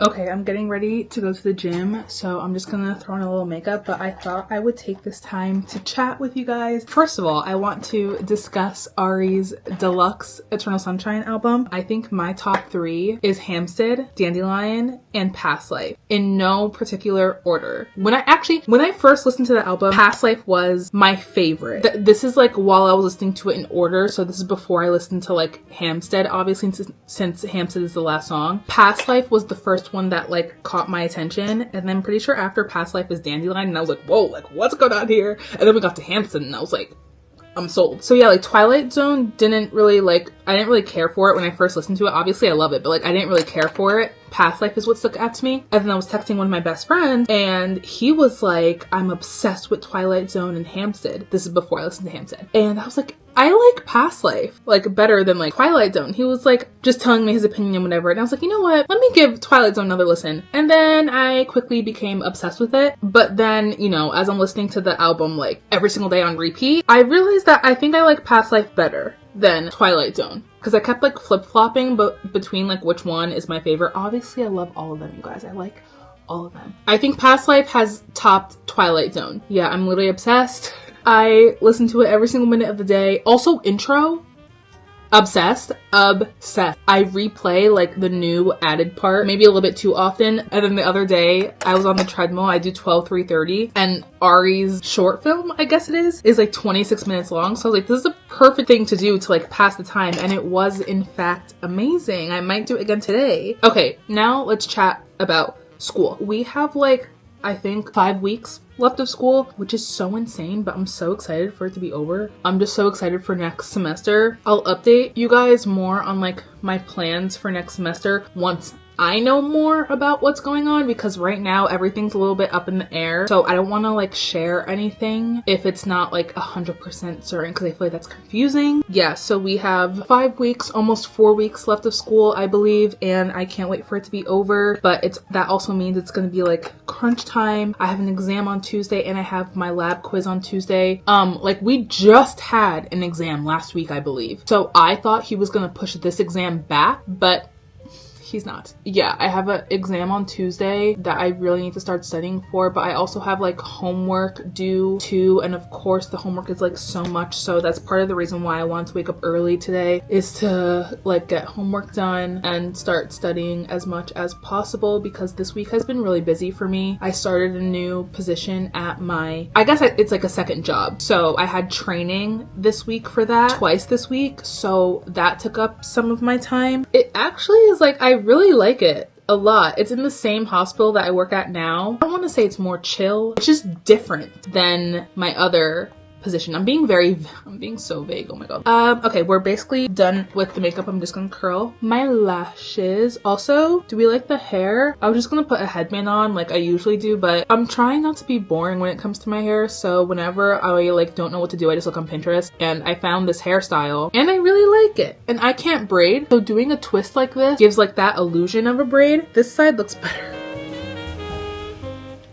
Okay, I'm getting ready to go to the gym, so I'm just gonna throw on a little makeup, but I thought I would take this time to chat with you guys. First of all, I want to discuss Ari's deluxe Eternal Sunshine album. I think my top 3 is Hampstead, Dandelion, and Past Life, in no particular order. When I first listened to the album, Past Life was my favorite. This is like while I was listening to it in order, so this is before I listened to like Hampstead, obviously, since Hampstead is the last song. Past Life was the first one that like caught my attention, and then I'm pretty sure after Past Life is Dandelion, and I was like, whoa, like what's going on here? And then we got to Hampstead, and I was like, I'm sold. So yeah, like Twilight Zone I didn't really care for it when I first listened to it. Obviously I love it, but like I didn't really care for it. Past Life is what stuck out to me. And then I was texting one of my best friends, and he was like, I'm obsessed with Twilight Zone and Hampstead. This is before I listened to Hampstead. And I was like, I like Past Life, like, better than, like, Twilight Zone. He was, like, just telling me his opinion and whatever. And I was like, you know what? Let me give Twilight Zone another listen. And then I quickly became obsessed with it. But then, you know, as I'm listening to the album, like, every single day on repeat, I realized that I think I like Past Life better than Twilight Zone. Because I kept, like, flip-flopping between, like, which one is my favorite. Obviously, I love all of them, you guys. I like all of them. I think Past Life has topped Twilight Zone. Yeah, I'm literally obsessed. I listen to it every single minute of the day. Also, intro, obsessed. I replay like the new added part maybe a little bit too often. And then the other day I was on the treadmill. I do 12:3:30, and Ari's short film, I guess it is like 26 minutes long. So I was like, this is a perfect thing to do to like pass the time, and it was in fact amazing. I might do it again today. Okay, now let's chat about school. We have like, I think 5 weeks left of school, which is so insane, but I'm so excited for it to be over. I'm just so excited for next semester. I'll update you guys more on like my plans for next semester once I know more about what's going on, because right now everything's a little bit up in the air. So I don't want to like share anything if it's not like 100% certain, because I feel like that's confusing. Yeah, so we have 5 weeks, almost 4 weeks left of school, I believe, and I can't wait for it to be over. But that also means it's going to be like crunch time. I have an exam on Tuesday, and I have my lab quiz on Tuesday. Like we just had an exam last week, I believe. So I thought he was going to push this exam back, but he's not. Yeah, I have an exam on Tuesday that I really need to start studying for, but I also have like homework due too, and of course the homework is like so much, so that's part of the reason why I wanted to wake up early today, is to like get homework done and start studying as much as possible, because this week has been really busy for me. I started a new position at it's like a second job, so I had training this week for that twice this week, so that took up some of my time. It actually is like, I really like it a lot. It's in the same hospital that I work at now. I don't want to say it's more chill. It's just different than my other position. I'm being so vague. Oh my god. Okay, we're basically done with the makeup. I'm just gonna curl my lashes. Also, do we like the hair? I was just gonna put a headband on like I usually do, but I'm trying not to be boring when it comes to my hair. So whenever I like don't know what to do, I just look on Pinterest, and I found this hairstyle and I really like it. And I can't braid, so doing a twist like this gives like that illusion of a braid. This side looks better.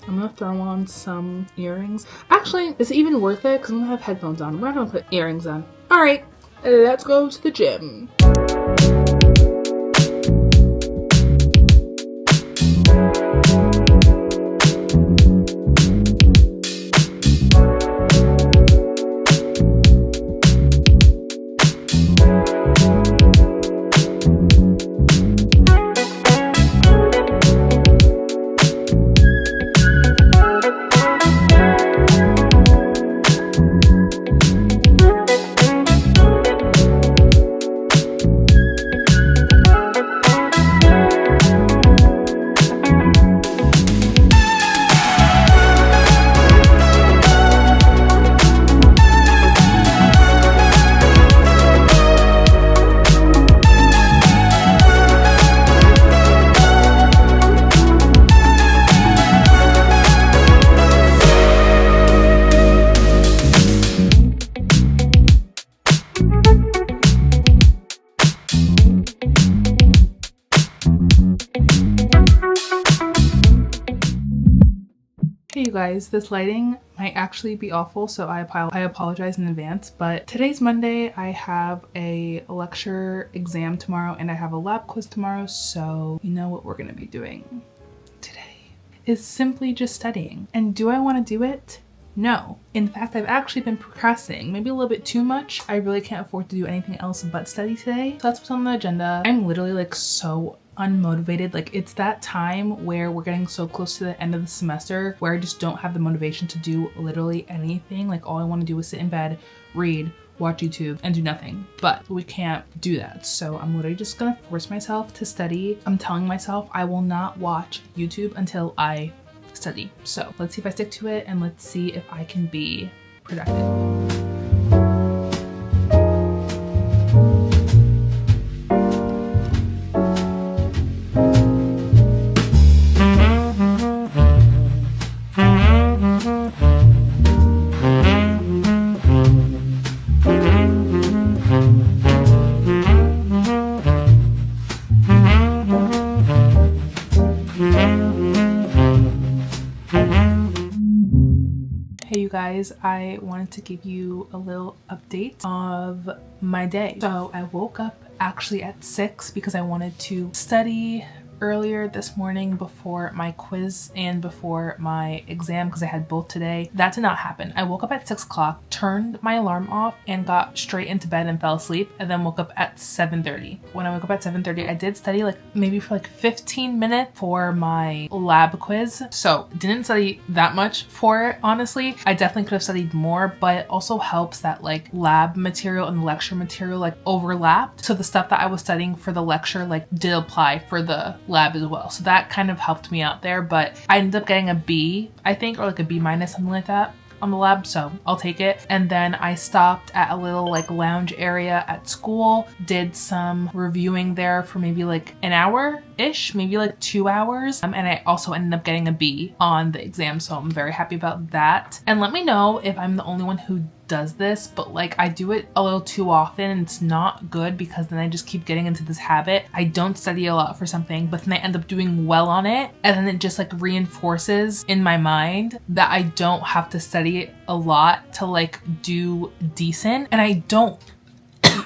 I'm gonna throw on some earrings. Actually, is it even worth it? Because I'm gonna have headphones on. I'm not gonna put earrings on. Alright, let's go to the gym. you guys, this lighting might actually be awful, so I apologize in advance, but today's Monday. I have a lecture exam tomorrow and I have a lab quiz tomorrow, so you know what we're gonna be doing today is simply just studying. And do I want to do it? No. In fact, I've actually been procrastinating, maybe a little bit too much. I really can't afford to do anything else but study today. So that's what's on the agenda. I'm literally like so unmotivated. Like it's that time where we're getting so close to the end of the semester where I just don't have the motivation to do literally anything. Like all I want to do is sit in bed, read, watch YouTube, and do nothing. But we can't do that. So I'm literally just gonna force myself to study. I'm telling myself I will not watch YouTube until I study. So let's see if I stick to it and let's see if I can be productive. Hey you guys, I wanted to give you a little update of my day. So I woke up actually at 6 because I wanted to study earlier this morning before my quiz and before my exam because I had both today. That did not happen. I woke up at 6 o'clock, turned my alarm off and got straight into bed and fell asleep, and then woke up at 7:30. When I woke up at 7:30, I did study like maybe for like 15 minutes for my lab quiz. So didn't study that much for it, honestly. I definitely could have studied more, but it also helps that like lab material and lecture material like overlapped. So the stuff that I was studying for the lecture like did apply for the lab as well. So that kind of helped me out there, but I ended up getting a B, I think, or like a B minus, something like that on the lab, so I'll take it. And then I stopped at a little like lounge area at school, did some reviewing there for maybe like an hour-ish, maybe like 2 hours. And I also ended up getting a B on the exam, so I'm very happy about that. And let me know if I'm the only one who does this, but like I do it a little too often and it's not good because then I just keep getting into this habit. I don't study a lot for something, but then I end up doing well on it, and then it just like reinforces in my mind that I don't have to study a lot to like do decent, and I don't.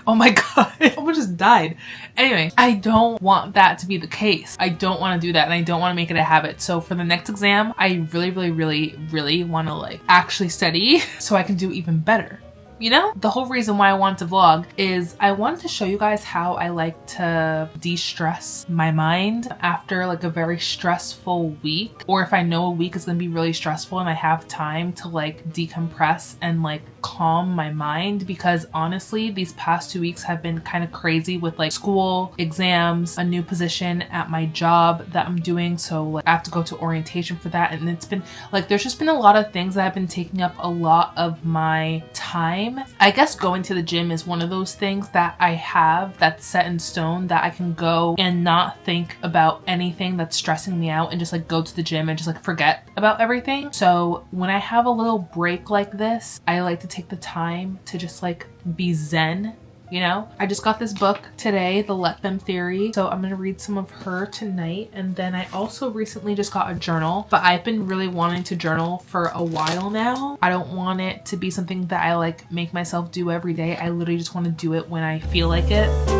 Oh my god, I almost just died. Anyway, I don't want that to be the case. I don't want to do that, and I don't want to make it a habit. So for the next exam, I really want to like actually study so I can do even better. You know, the whole reason why I want to vlog is I wanted to show you guys how I like to de-stress my mind after like a very stressful week, or if I know a week is going to be really stressful and I have time to like decompress and like calm my mind, because honestly these past 2 weeks have been kind of crazy with like school, exams, a new position at my job that I'm doing, so like I have to go to orientation for that, and it's been like there's just been a lot of things that have been taking up a lot of my time. I guess going to the gym is one of those things that I have that's set in stone, that I can go and not think about anything that's stressing me out and just like go to the gym and just like forget about everything. So when I have a little break like this, I like to take the time to just like be zen. You know, I just got this book today, The Let Them Theory, so I'm gonna read some of her tonight. And then I also recently just got a journal, but I've been really wanting to journal for a while now. I don't want it to be something that I like make myself do every day. I literally just want to do it when I feel like it.